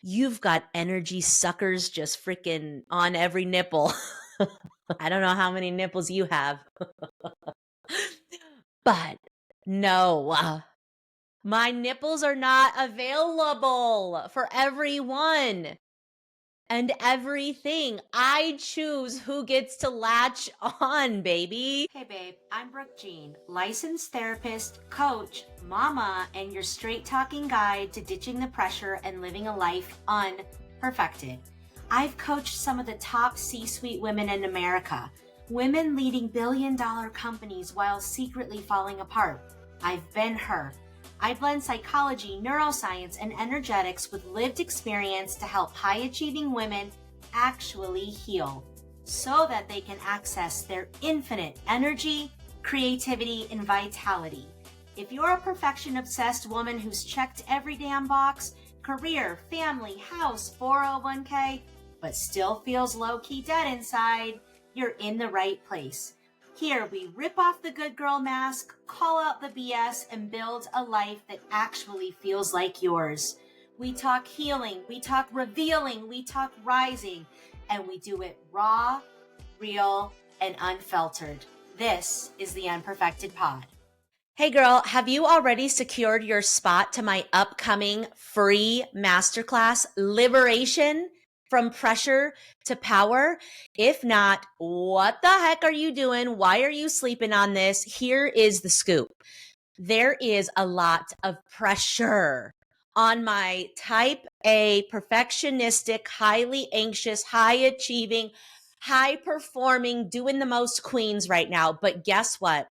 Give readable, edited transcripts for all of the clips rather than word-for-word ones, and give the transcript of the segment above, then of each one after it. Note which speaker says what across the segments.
Speaker 1: you've got energy suckers just freaking on every nipple. I don't know how many nipples you have, but no, my nipples are not available for everyone and everything. I choose who gets to latch on, baby. Hey, babe, I'm Brooke Jean, licensed therapist, coach, mama, and your straight talking guide to ditching the pressure and living a life unperfected. I've coached some of the top C-suite women in America, women leading billion-dollar companies while secretly falling apart. I've been her. I blend psychology, neuroscience, and energetics with lived experience to help high-achieving women actually heal so that they can access their infinite energy, creativity, and vitality. If you're a perfection-obsessed woman who's checked every damn box, career, family, house, 401k, but still feels low-key dead inside, you're in the right place. Here, we rip off the good girl mask, call out the BS, and build a life that actually feels like yours. We talk healing, we talk revealing, we talk rising, and we do it raw, real, and unfiltered. This is the Unperfected Pod. Hey girl, have you already secured your spot to my upcoming free masterclass, Liberation from Pressure to Power? If not, what the heck are you doing? Why are you sleeping on this? Here is the scoop. There is a lot of pressure on my type A, perfectionistic, highly anxious, high achieving, high performing, doing the most queens right now. But guess what?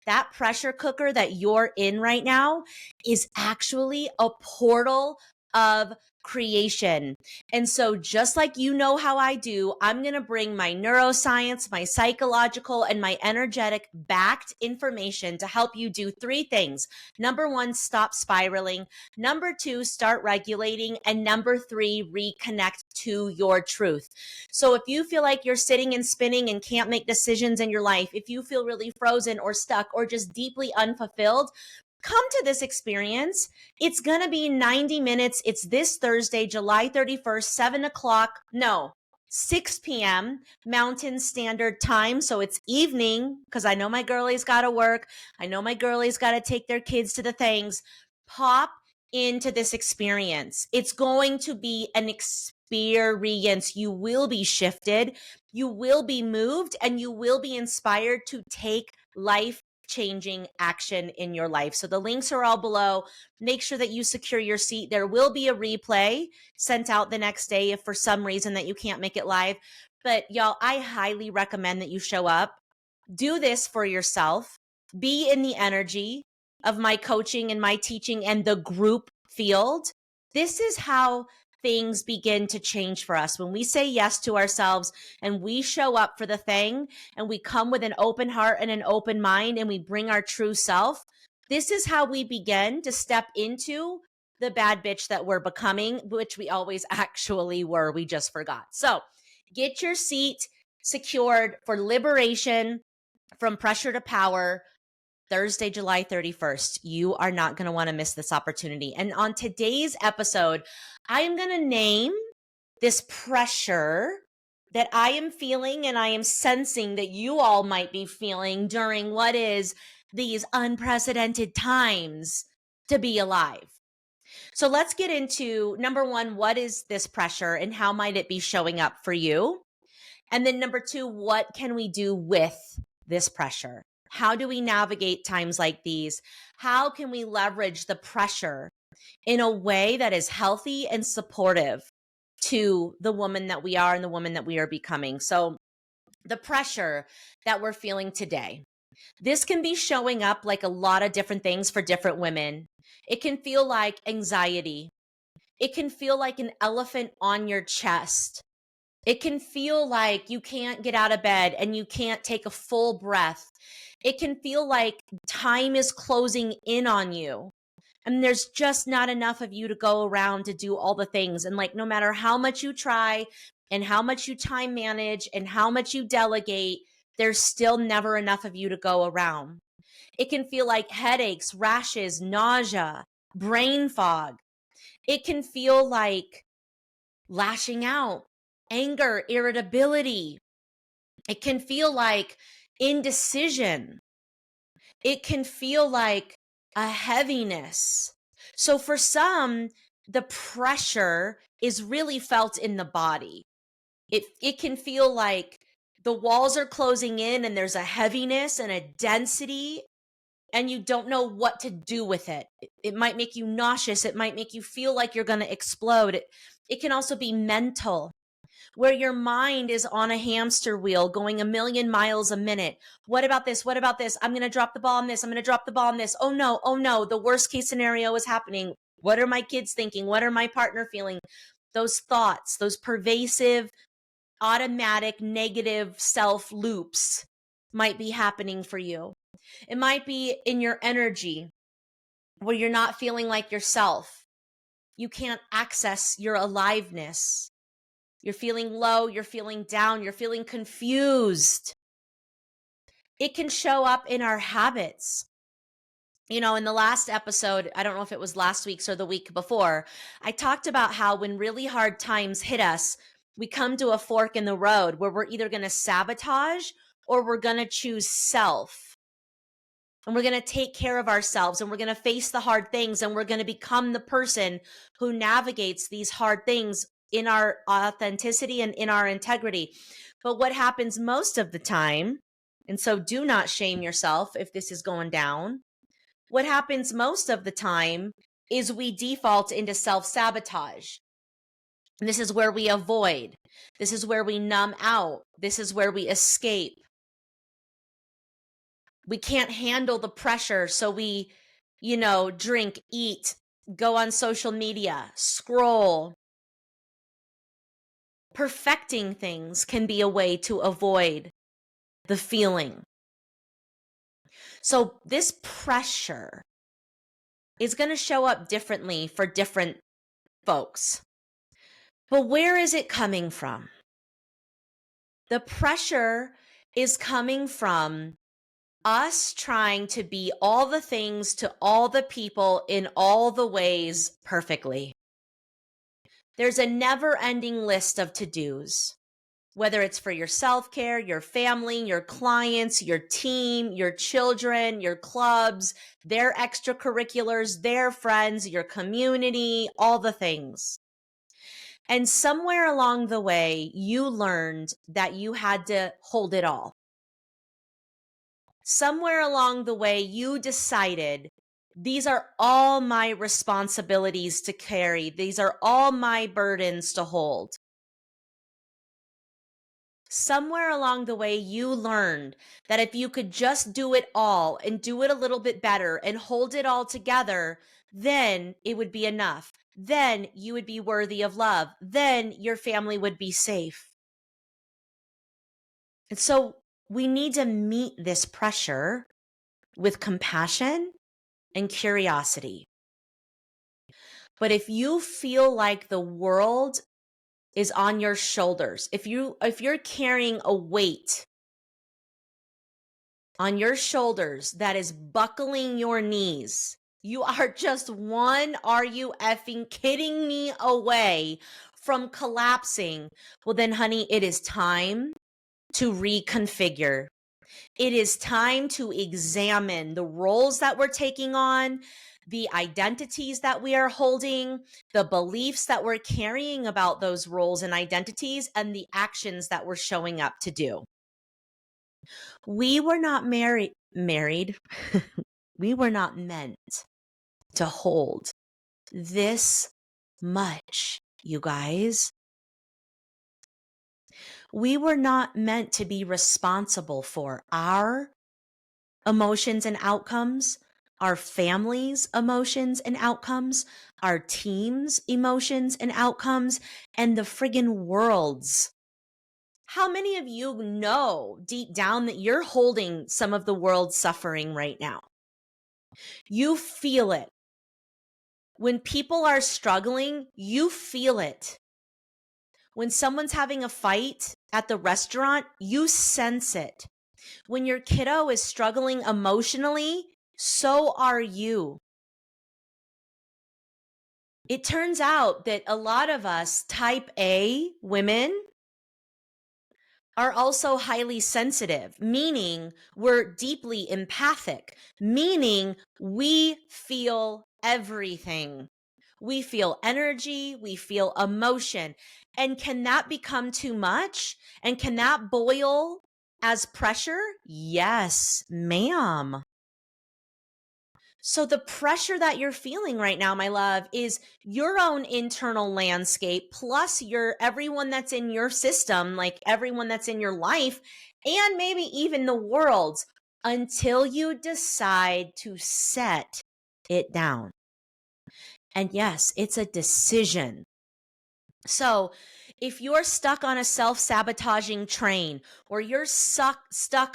Speaker 1: That pressure cooker that you're in right now is actually a portal of creation. And so just like you know how I do, I'm going to bring my neuroscience, my psychological, and my energetic backed information to help you do three things. Number one, stop spiraling. Number two, start regulating. And number three, reconnect to your truth. So if you feel like you're sitting and spinning and can't make decisions in your life, if you feel really frozen or stuck or just deeply unfulfilled, come to this experience. It's going to be 90 minutes. It's this Thursday, July 31st, 6 p.m. Mountain Standard Time. So it's evening because I know my girlies got to work. I know my girlies got to take their kids to the things. Pop into this experience. It's going to be an experience. You will be shifted, you will be moved, and you will be inspired to take life changing action in your life. So the links are all below. Make sure that you secure your seat. There will be a replay sent out the next day if for some reason that you can't make it live. But y'all, I highly recommend that you show up. Do this for yourself. Be in the energy of my coaching and my teaching and the group field. This is how things begin to change for us. When we say yes to ourselves and we show up for the thing and we come with an open heart and an open mind and we bring our true self, this is how we begin to step into the bad bitch that we're becoming, which we always actually were. We just forgot. So get your seat secured for Liberation from Pressure to Power, Thursday, July 31st. You are not going to want to miss this opportunity. And on today's episode, I am going to name this pressure that I am feeling and I am sensing that you all might be feeling during what is these unprecedented times to be alive. So let's get into number one, what is this pressure and how might it be showing up for you? And then number two, what can we do with this pressure? How do we navigate times like these? How can we leverage the pressure in a way that is healthy and supportive to the woman that we are and the woman that we are becoming? So the pressure that we're feeling today, this can be showing up like a lot of different things for different women. It can feel like anxiety. It can feel like an elephant on your chest. It can feel like you can't get out of bed and you can't take a full breath. It can feel like time is closing in on you and there's just not enough of you to go around to do all the things. And like, no matter how much you try and how much you time manage and how much you delegate, there's still never enough of you to go around. It can feel like headaches, rashes, nausea, brain fog. It can feel like lashing out, anger, irritability. It can feel like indecision. It can feel like a heaviness. So for some, the pressure is really felt in the body. It can feel like the walls are closing in and there's a heaviness and a density and you don't know what to do with it. It might make you nauseous. It might make you feel like you're going to explode. It can also be mental, where your mind is on a hamster wheel going a million miles a minute. What about this? What about this? I'm going to drop the ball on this. I'm going to drop the ball on this. Oh no, oh no. The worst case scenario is happening. What are my kids thinking? What are my partner feeling? Those thoughts, those pervasive, automatic, negative self loops might be happening for you. It might be in your energy where you're not feeling like yourself. You can't access your aliveness. You're feeling low, you're feeling down, you're feeling confused. It can show up in our habits. You know, in the last episode, I don't know if it was last week's or the week before, I talked about how when really hard times hit us, we come to a fork in the road where we're either going to sabotage or we're going to choose self. And we're going to take care of ourselves and we're going to face the hard things and we're going to become the person who navigates these hard things in our authenticity and in our integrity. But what happens most of the time, and so do not shame yourself if this is going down, what happens most of the time is we default into self-sabotage. And this is where we avoid. This is where we numb out. This is where we escape. We can't handle the pressure, so we, drink, eat, go on social media, scroll. Perfecting things can be a way to avoid the feeling. So this pressure is going to show up differently for different folks. But where is it coming from? The pressure is coming from us trying to be all the things to all the people in all the ways perfectly. There's a never-ending list of to-dos, whether it's for your self-care, your family, your clients, your team, your children, your clubs, their extracurriculars, their friends, your community, all the things. And somewhere along the way, you learned that you had to hold it all. Somewhere along the way, you decided these are all my responsibilities to carry. These are all my burdens to hold. Somewhere along the way, you learned that if you could just do it all and do it a little bit better and hold it all together, then it would be enough. Then you would be worthy of love. Then your family would be safe. And so we need to meet this pressure with compassion and curiosity. But if you feel like the world is on your shoulders, if you're carrying a weight on your shoulders that is buckling your knees, you are just one "are you effing kidding me" away from collapsing, well then honey, it is time to reconfigure. It is time to examine the roles that we're taking on, the identities that we are holding, the beliefs that we're carrying about those roles and identities, and the actions that we're showing up to do. We were not married. We were not meant to hold this much, you guys. We were not meant to be responsible for our emotions and outcomes, our families' emotions and outcomes, our team's emotions and outcomes, and the friggin' world's. How many of you know deep down that you're holding some of the world's suffering right now? You feel it. When people are struggling, you feel it. When someone's having a fight at the restaurant, you sense it. When your kiddo is struggling emotionally, so are you. It turns out that a lot of us type A women are also highly sensitive, meaning we're deeply empathic, meaning we feel everything. We feel energy, we feel emotion. And can that become too much? And can that boil as pressure? Yes, ma'am. So the pressure that you're feeling right now, my love, is your own internal landscape plus your everyone that's in your system, like everyone that's in your life, and maybe even the world's, until you decide to set it down. And yes, it's a decision. So, if you're stuck on a self-sabotaging train, or you're stuck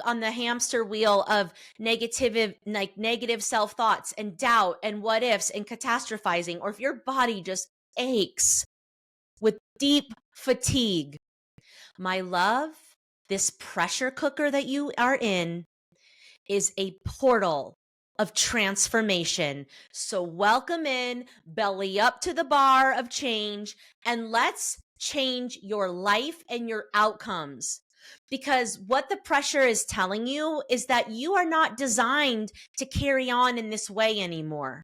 Speaker 1: on the hamster wheel of negative self-thoughts and doubt and what ifs and catastrophizing, or if your body just aches with deep fatigue, my love, this pressure cooker that you are in is a portal of transformation. So welcome in, belly up to the bar of change, and let's change your life and your outcomes. Because what the pressure is telling you is that you are not designed to carry on in this way anymore.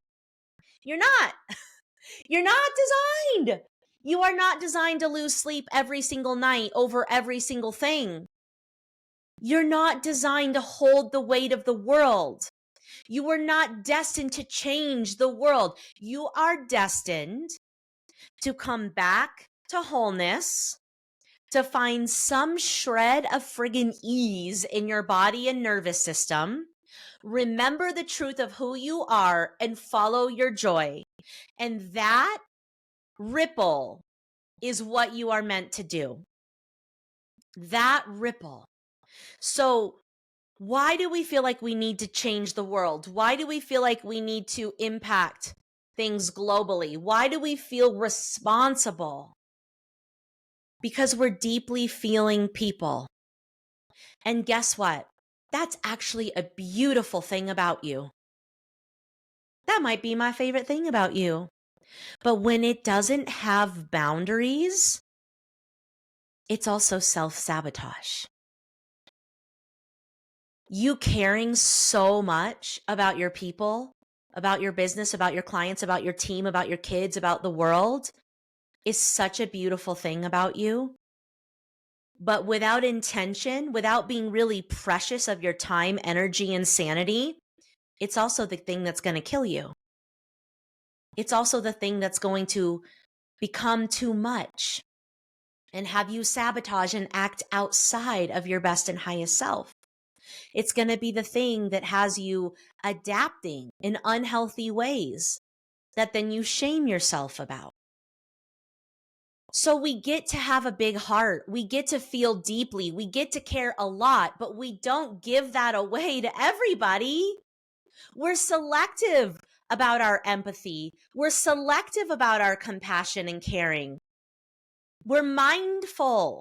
Speaker 1: You're not. You're not designed. You are not designed to lose sleep every single night over every single thing. You're not designed to hold the weight of the world. You were not destined to change the world. You are destined to come back to wholeness, to find some shred of friggin' ease in your body and nervous system. Remember the truth of who you are and follow your joy. And that ripple is what you are meant to do. That ripple. So, why do we feel like we need to change the world? Why do we feel like we need to impact things globally? Why do we feel responsible? Because we're deeply feeling people. And guess what? That's actually a beautiful thing about you. That might be my favorite thing about you. But when it doesn't have boundaries, it's also self-sabotage. You caring so much about your people, about your business, about your clients, about your team, about your kids, about the world is such a beautiful thing about you. But without intention, without being really precious of your time, energy, and sanity, it's also the thing that's going to kill you. It's also the thing that's going to become too much and have you sabotage and act outside of your best and highest self. It's going to be the thing that has you adapting in unhealthy ways that then you shame yourself about. So we get to have a big heart. We get to feel deeply. We get to care a lot, but we don't give that away to everybody. We're selective about our empathy. We're selective about our compassion and caring. We're mindful.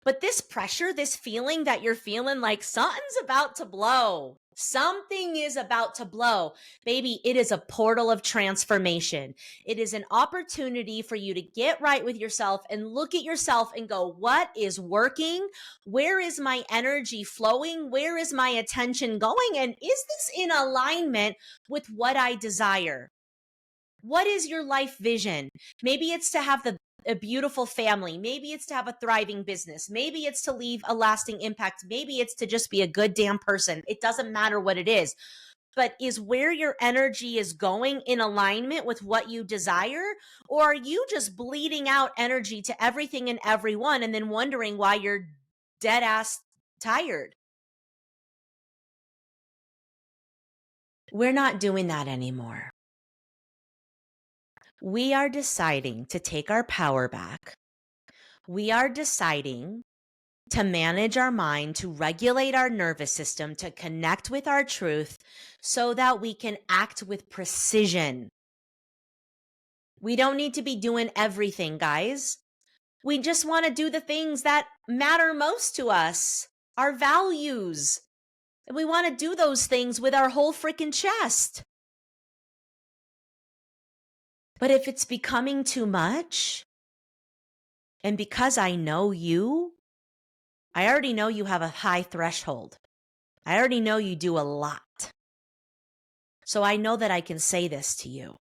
Speaker 1: But this pressure, this feeling that you're feeling like something's about to blow, something is about to blow, baby, it is a portal of transformation. It is an opportunity for you to get right with yourself and look at yourself and go, what is working? Where is my energy flowing? Where is my attention going? And is this in alignment with what I desire? What is your life vision? Maybe it's to have a beautiful family. Maybe it's to have a thriving business. Maybe it's to leave a lasting impact. Maybe it's to just be a good damn person. It doesn't matter what it is. But is where your energy is going in alignment with what you desire? Or are you just bleeding out energy to everything and everyone and then wondering why you're dead ass tired? We're not doing that anymore. We are deciding to take our power back. We are deciding to manage our mind, to regulate our nervous system, to connect with our truth so that we can act with precision. We don't need to be doing everything, guys. We just want to do the things that matter most to us, our values. And we want to do those things with our whole freaking chest. But if it's becoming too much, and because I know you, I already know you have a high threshold. I already know you do a lot. So I know that I can say this to you.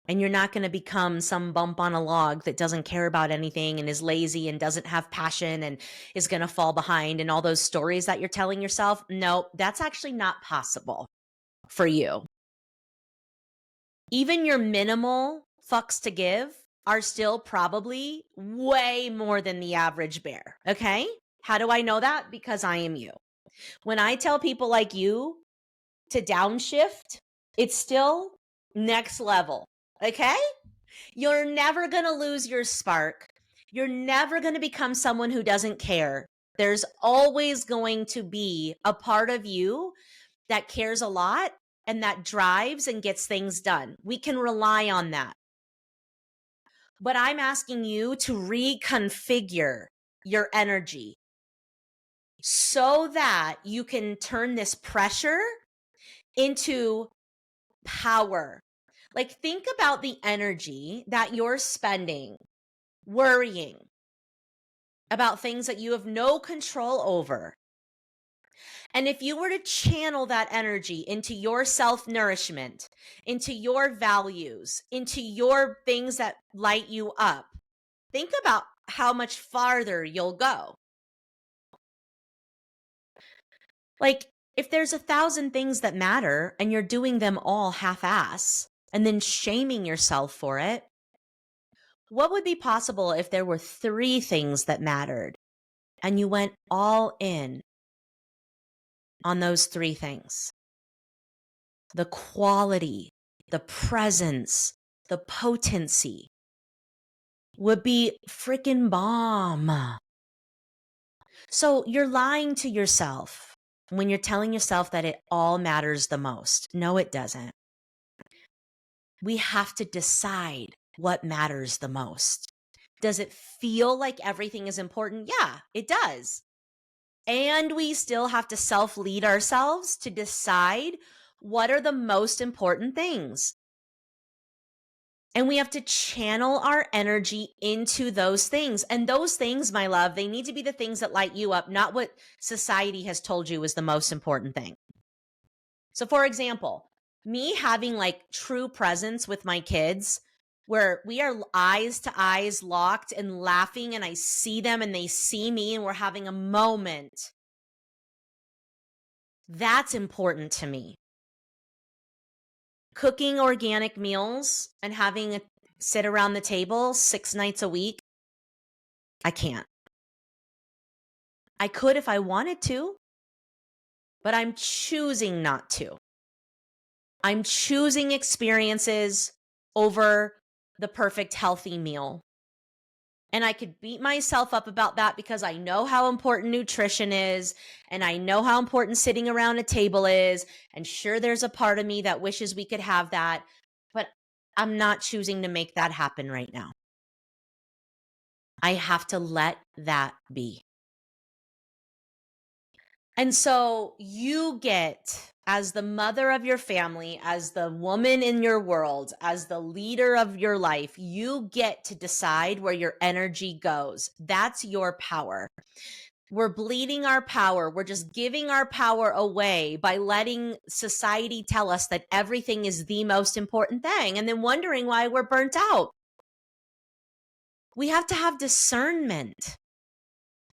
Speaker 1: And you're not going to become some bump on a log that doesn't care about anything and is lazy and doesn't have passion and is going to fall behind and all those stories that you're telling yourself. No, that's actually not possible for you. Even your minimal fucks to give are still probably way more than the average bear. Okay. How do I know that? Because I am you. When I tell people like you to downshift, it's still next level. Okay. You're never going to lose your spark. You're never going to become someone who doesn't care. There's always going to be a part of you that cares a lot and that drives and gets things done. We can rely on that. But I'm asking you to reconfigure your energy so that you can turn this pressure into power. Like, think about the energy that you're spending worrying about things that you have no control over. And if you were to channel that energy into your self-nourishment, into your values, into your things that light you up, think about how much farther you'll go. Like, if there's 1,000 things that matter and you're doing them all half-ass and then shaming yourself for it, what would be possible if there were 3 things that mattered and you went all in on those 3 things? The quality, the presence, the potency would be freaking bomb. So you're lying to yourself when you're telling yourself that it all matters the most. No, it doesn't. We have to decide what matters the most. Does it feel like everything is important? Yeah, it does. And we still have to self-lead ourselves to decide what are the most important things. And we have to channel our energy into those things. And those things, my love, they need to be the things that light you up, not what society has told you is the most important thing. So, for example, me having like true presence with my kids, where we are eyes to eyes locked and laughing, and I see them and they see me, and we're having a moment. That's important to me. Cooking organic meals and having a sit around the table 6 nights a week, I can't. I could if I wanted to, but I'm choosing not to. I'm choosing experiences over the perfect healthy meal. And I could beat myself up about that because I know how important nutrition is, and I know how important sitting around a table is. And sure, there's a part of me that wishes we could have that, but I'm not choosing to make that happen right now. I have to let that be. And so you get, as the mother of your family, as the woman in your world, as the leader of your life, you get to decide where your energy goes. That's your power. We're bleeding our power. We're just giving our power away by letting society tell us that everything is the most important thing and then wondering why we're burnt out. We have to have discernment.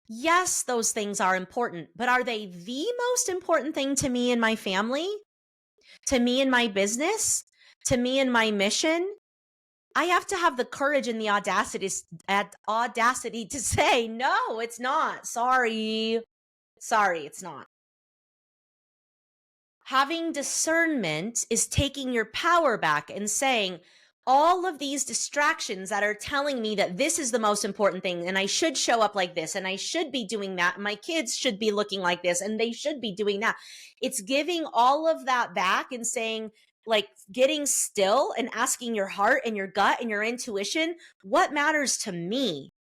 Speaker 1: Yes, those things are important, but are they the most important thing to me and my family? To me and my business? To me and my mission? I have to have the courage and the audacity to say, no, it's not. Sorry, it's not. Having discernment is taking your power back and saying, all of these distractions that are telling me that this is the most important thing and I should show up like this and I should be doing that and my kids should be looking like this and they should be doing that. It's giving all of that back and saying, like, getting still and asking your heart and your gut and your intuition, what matters to me?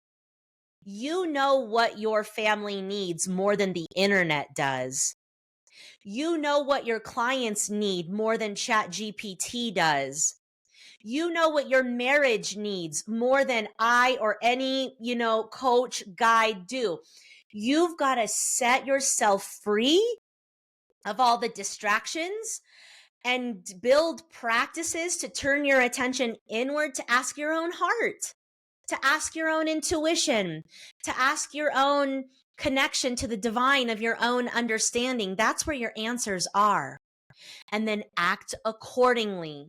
Speaker 1: You know what your family needs more than the internet does. You know what your clients need more than ChatGPT does. You know what your marriage needs more than I or any, coach, guide do. You've got to set yourself free of all the distractions and build practices to turn your attention inward, to ask your own heart, to ask your own intuition, to ask your own connection to the divine of your own understanding. That's where your answers are. And then act accordingly.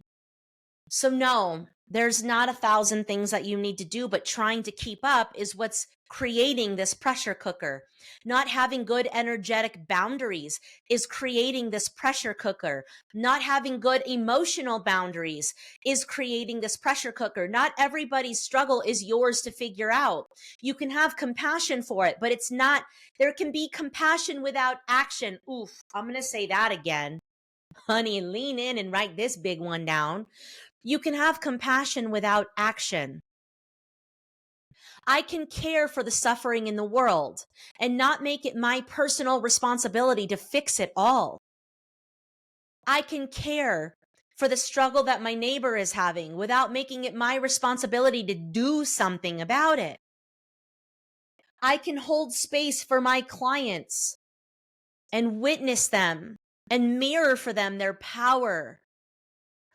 Speaker 1: So no, there's not 1,000 things that you need to do, but trying to keep up is what's creating this pressure cooker. Not having good energetic boundaries is creating this pressure cooker. Not having good emotional boundaries is creating this pressure cooker. Not everybody's struggle is yours to figure out. You can have compassion for it, but it's not, there can be compassion without action. Oof, I'm going to say that again. Honey, lean in and write this big one down. You can have compassion without action. I can care for the suffering in the world and not make it my personal responsibility to fix it all. I can care for the struggle that my neighbor is having without making it my responsibility to do something about it. I can hold space for my clients and witness them and mirror for them their power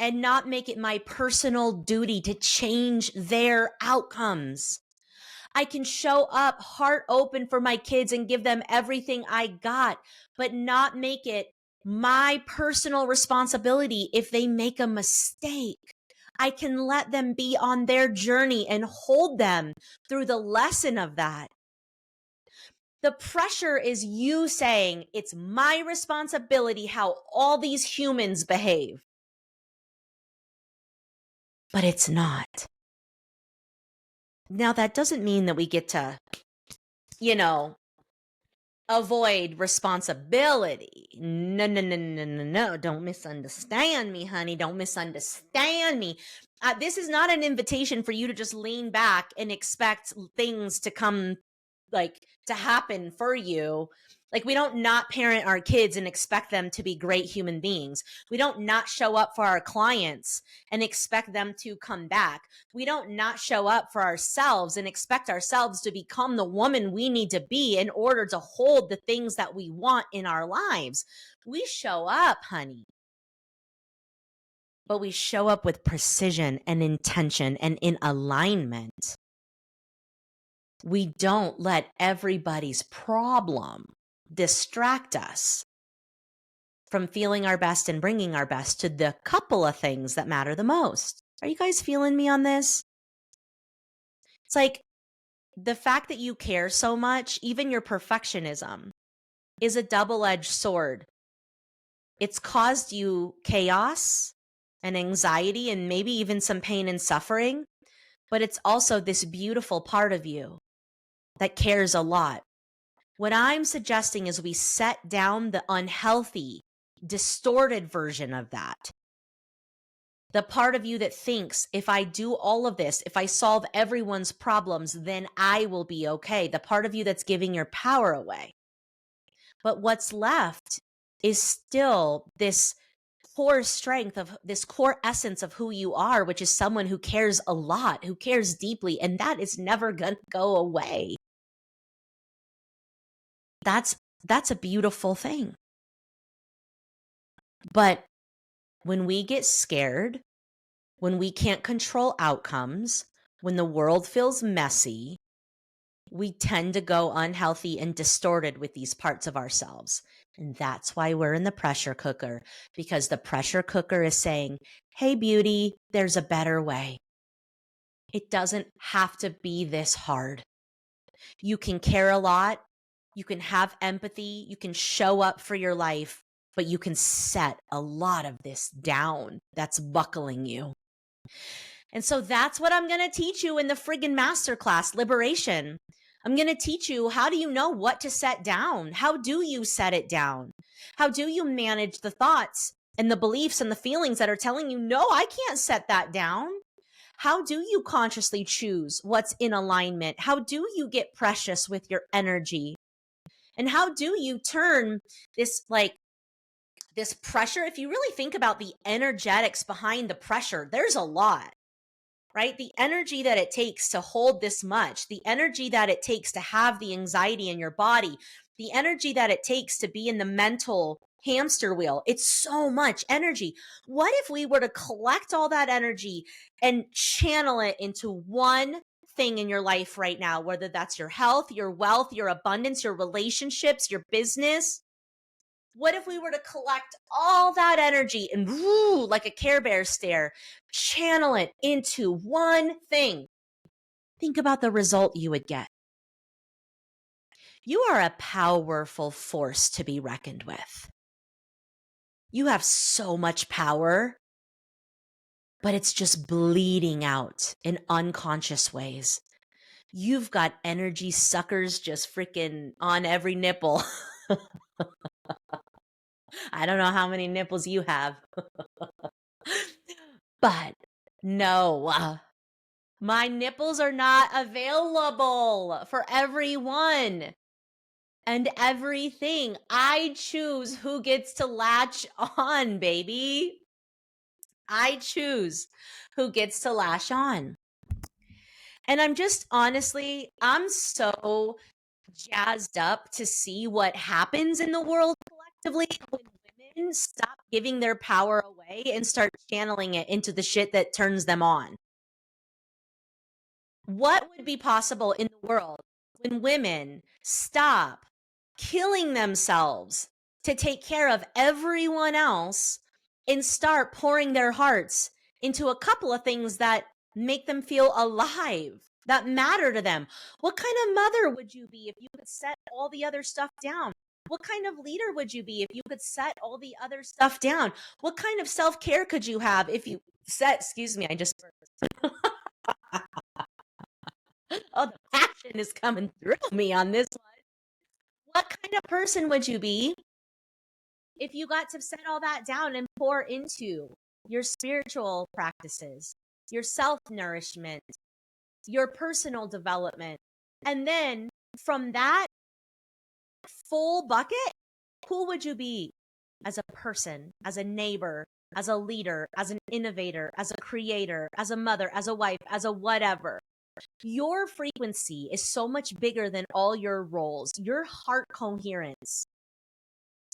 Speaker 1: and not make it my personal duty to change their outcomes. I can show up heart open for my kids and give them everything I got, but not make it my personal responsibility if they make a mistake. I can let them be on their journey and hold them through the lesson of that. The pressure is you saying it's my responsibility how all these humans behave. But it's not. Now, that doesn't mean that we get to, avoid responsibility. No, no, no, no, no, no. Don't misunderstand me, honey. Don't misunderstand me. This is not an invitation for you to just lean back and expect things to come, to happen for you. Like, we don't not parent our kids and expect them to be great human beings. We don't not show up for our clients and expect them to come back. We don't not show up for ourselves and expect ourselves to become the woman we need to be in order to hold the things that we want in our lives. We show up, honey. But we show up with precision and intention and in alignment. We don't let everybody's problem distract us from feeling our best and bringing our best to the couple of things that matter the most. Are you guys feeling me on this? It's like the fact that you care so much, even your perfectionism, is a double-edged sword. It's caused you chaos and anxiety and maybe even some pain and suffering, but it's also this beautiful part of you that cares a lot. What I'm suggesting is we set down the unhealthy, distorted version of that. The part of you that thinks, if I do all of this, if I solve everyone's problems, then I will be okay. The part of you that's giving your power away. But what's left is still this core strength of this core essence of who you are, which is someone who cares a lot, who cares deeply, and that is never going to go away. That's a beautiful thing. But when we get scared, when we can't control outcomes, when the world feels messy, we tend to go unhealthy and distorted with these parts of ourselves. And that's why we're in the pressure cooker, because the pressure cooker is saying, hey, beauty, there's a better way. It doesn't have to be this hard. You can care a lot. You can have empathy. You can show up for your life, but you can set a lot of this down that's buckling you. And so that's what I'm going to teach you in the friggin' masterclass, Liberation. I'm going to teach you, how do you know what to set down? How do you set it down? How do you manage the thoughts and the beliefs and the feelings that are telling you, no, I can't set that down? How do you consciously choose what's in alignment? How do you get precious with your energy? And how do you turn this this pressure, if you really think about the energetics behind the pressure, there's a lot, right? The energy that it takes to hold this much, the energy that it takes to have the anxiety in your body, the energy that it takes to be in the mental hamster wheel. It's so much energy. What if we were to collect all that energy and channel it into one thing in your life right now, whether that's your health, your wealth, your abundance, your relationships, your business? What if we were to collect all that energy and woo, like a Care Bear stare, channel it into one thing? Think about the result you would get. You are a powerful force to be reckoned with. You have so much power, but it's just bleeding out in unconscious ways. You've got energy suckers just freaking on every nipple. I don't know how many nipples you have, but no, my nipples are not available for everyone and everything. I choose who gets to latch on, baby. I choose who gets to latch on. And I'm just honestly, I'm so jazzed up to see what happens in the world collectively when women stop giving their power away and start channeling it into the shit that turns them on. What would be possible in the world when women stop killing themselves to take care of everyone else and start pouring their hearts into a couple of things that make them feel alive, that matter to them? What kind of mother would you be if you could set all the other stuff down? What kind of leader would you be if you could set all the other stuff down? What kind of self-care could you have if you set, excuse me, I just oh, the passion is coming through me on this one. What kind of person would you be if you got to set all that down and pour into your spiritual practices, your self-nourishment, your personal development? And then from that full bucket, who would you be as a person, as a neighbor, as a leader, as an innovator, as a creator, as a mother, as a wife, as a whatever? Your frequency is so much bigger than all your roles. Your heart coherence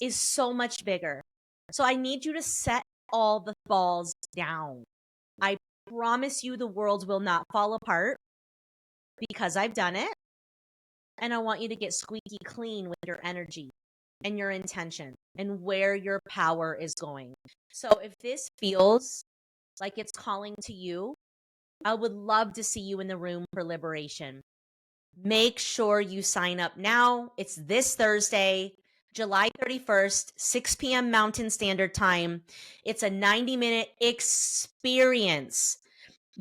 Speaker 1: is so much bigger. So I need you to set all the balls down. I promise you the world will not fall apart because I've done it. And I want you to get squeaky clean with your energy and your intention and where your power is going. So if this feels like it's calling to you, I would love to see you in the room for liberation. Make sure you sign up now. It's this Thursday, July 31st, 6 p.m. Mountain Standard Time. It's a 90-minute experience.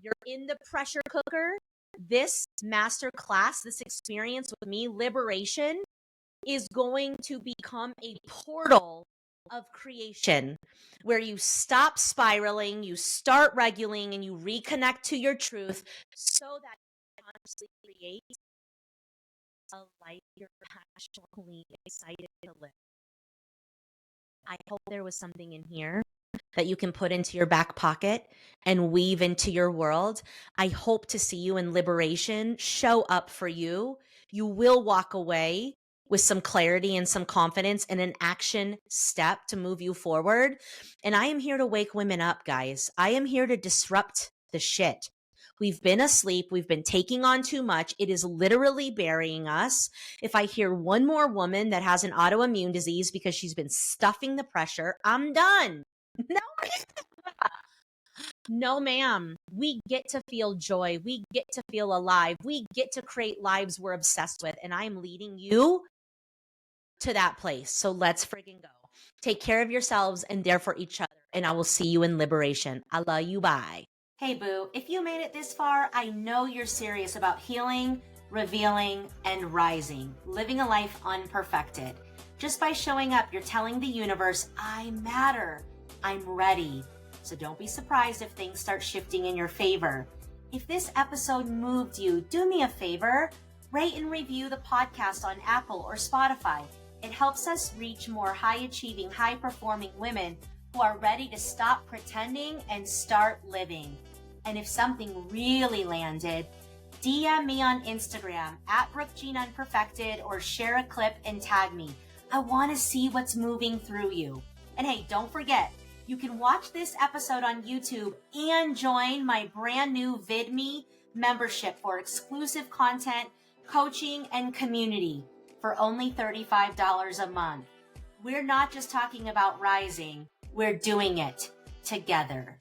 Speaker 1: You're in the pressure cooker. This masterclass, this experience with me, liberation, is going to become a portal of creation where you stop spiraling, you start regulating, and you reconnect to your truth so that you consciously create a life you're passionately excited to live. I hope there was something in here that you can put into your back pocket and weave into your world. I hope to see you in liberation show up for you. You will walk away with some clarity and some confidence and an action step to move you forward. And I am here to wake women up, guys. I am here to disrupt the shit. We've been asleep. We've been taking on too much. It is literally burying us. If I hear one more woman that has an autoimmune disease because she's been stuffing the pressure, I'm done. No, no, ma'am. We get to feel joy. We get to feel alive. We get to create lives we're obsessed with. And I'm leading you to that place. So let's friggin' go. Take care of yourselves and there for each other. And I will see you in liberation. I love you. Bye. Hey, boo. If you made it this far, I know you're serious about healing, revealing, and rising, living a life unperfected. Just by showing up, you're telling the universe, I matter. I'm ready. So don't be surprised if things start shifting in your favor. If this episode moved you, do me a favor, rate and review the podcast on Apple or Spotify. It helps us reach more high-achieving, high-performing women who are ready to stop pretending and start living. And if something really landed, DM me on Instagram at BrookeJeanUnperfected or share a clip and tag me. I want to see what's moving through you. And hey, don't forget, you can watch this episode on YouTube and join my brand new VidMe membership for exclusive content, coaching, and community for only $35 a month. We're not just talking about rising, we're doing it together.